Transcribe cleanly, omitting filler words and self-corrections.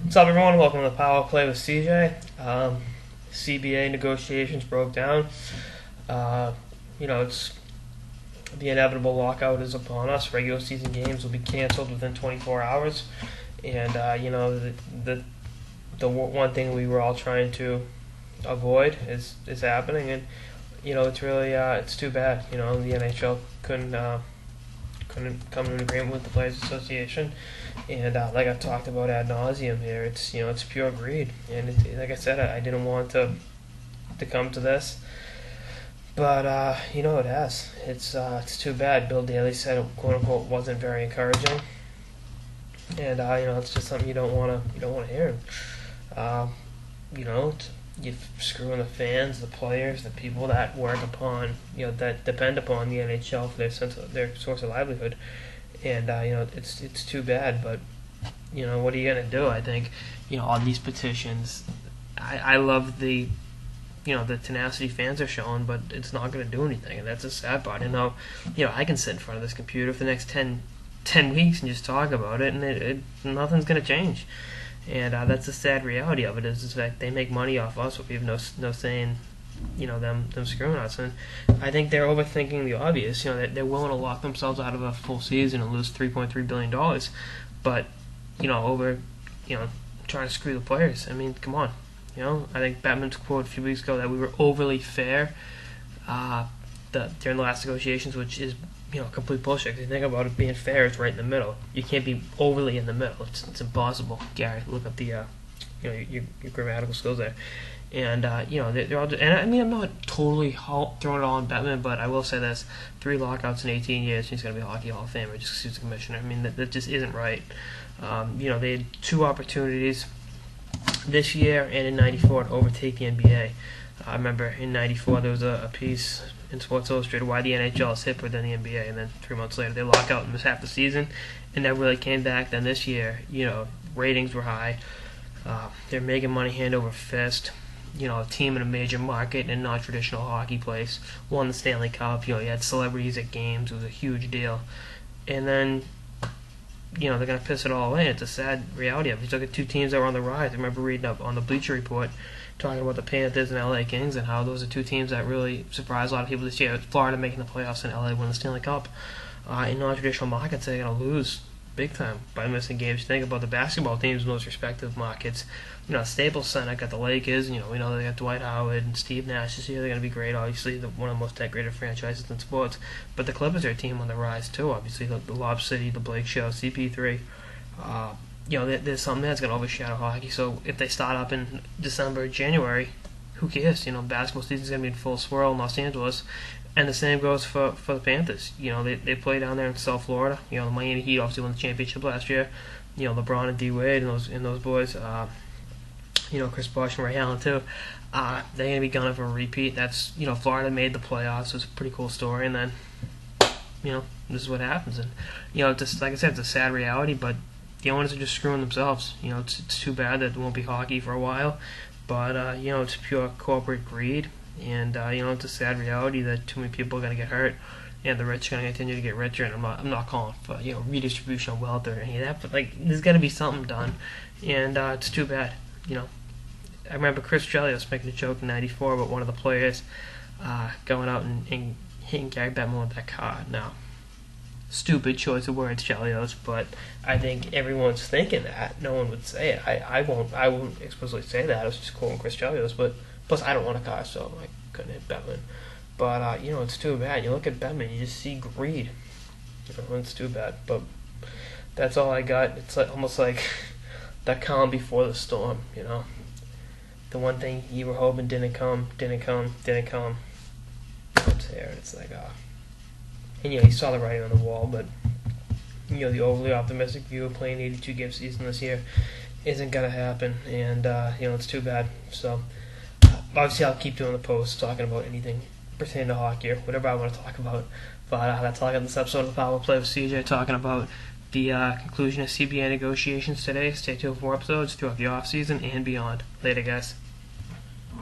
What's up, everyone? Welcome to the Power Play with CJ. CBA negotiations broke down. Uh, it's the inevitable lockout is upon us. Regular season games will be canceled within 24 hours, and the one thing we were all trying to avoid is happening, and it's really it's too bad. The NHL couldn't come to an agreement with the Players Association, and like I've talked about ad nauseum here, it's pure greed, and like I said, I didn't want to come to this, but it has. It's too bad. Bill Daly said it, quote unquote, wasn't very encouraging, and it's just something you don't want to hear. You're screwing the fans, the players, the people that work upon, that depend upon the NHL for their source of livelihood, and it's too bad. But what are you gonna do? I think on these petitions, I love the tenacity fans are showing, but it's not gonna do anything, and that's a sad part. And now, I can sit in front of this computer for the next 10 weeks and just talk about it, and nothing's gonna change. And that's the sad reality of it is that they make money off us, but we have no say in them screwing us. And I think they're overthinking the obvious. That they're willing to lock themselves out of a full season and lose $3.3 billion, but over trying to screw the players. I mean, come on. I think Batman's quote a few weeks ago that we were overly fair during the last negotiations, which is complete bullshit. If you think about it, being fair is right in the middle. You can't be overly in the middle. It's impossible. Gary, look up the your grammatical skills there. And they're all. And I mean, I'm not totally throwing it all on Batman, but I will say this: 3 lockouts in 18 years, he's going to be a Hockey Hall of Famer just because he's the commissioner. I mean, that just isn't right. They had 2 opportunities this year and in '94 to overtake the NBA. I remember in '94 there was a piece in Sports Illustrated why the NHL is hipper than the NBA, and then 3 months later they lock out and miss half the season, and that really came back. Then this year, ratings were high. They're making money hand over fist. A team in a major market in a non-traditional hockey place won the Stanley Cup. You had celebrities at games. It was a huge deal. And then, they're going to piss it all away. It's a sad reality of it. You look at 2 teams that were on the rise. I remember reading up on the Bleacher Report talking about the Panthers and LA Kings and how those are 2 teams that really surprised a lot of people this year. Florida making the playoffs and LA winning the Stanley Cup. In non-traditional markets, they're going to lose big time by missing games. You think about the basketball teams in those respective markets. Staples Center got the Lakers. We know they got Dwight Howard and Steve Nash this year. They're going to be great. Obviously, one of the most decorated franchises in sports. But the Clippers are a team on the rise too. Obviously, the Lob City, the Blake Show, CP3. There's something that's going to overshadow hockey. So if they start up in December, January, who cares? Basketball season's going to be in full swirl in Los Angeles. And the same goes for the Panthers. They play down there in South Florida. The Miami Heat obviously won the championship last year. LeBron and D Wade and those boys. Chris Bosh and Ray Allen too. They're going to be gunning for a repeat. That's Florida made the playoffs. It was a pretty cool story. And then this is what happens. And just like I said, it's a sad reality. But the owners are just screwing themselves. It's too bad that there won't be hockey for a while. But it's pure corporate greed. And it's a sad reality that too many people are going to get hurt, and the rich are going to continue to get richer. And I'm not calling for redistribution of wealth or any of that, but there's got to be something done, and it's too bad. I remember Chris Chelios making a joke in '94 about one of the players going out and hitting Gary Bettman with that car. Now, stupid choice of words, Chelios, but I think everyone's thinking that. No one would say it. I won't explicitly say that. I was just quoting Chris Chelios, but. Plus, I don't want a car, so I couldn't hit Bettman. But, it's too bad. You look at Bettman, you just see greed. It's too bad. But that's all I got. It's almost like the calm before the storm, The one thing you were hoping didn't come. It's here. It's like, And, you saw the writing on the wall, but, the overly optimistic view of playing 82-game season this year isn't going to happen. And, it's too bad. So... obviously, I'll keep doing the posts, talking about anything pertaining to hockey or whatever I want to talk about. But that's all I got in this episode of the Power Play with CJ, talking about the conclusion of CBA negotiations today. Stay tuned for more episodes throughout the off-season and beyond. Later, guys.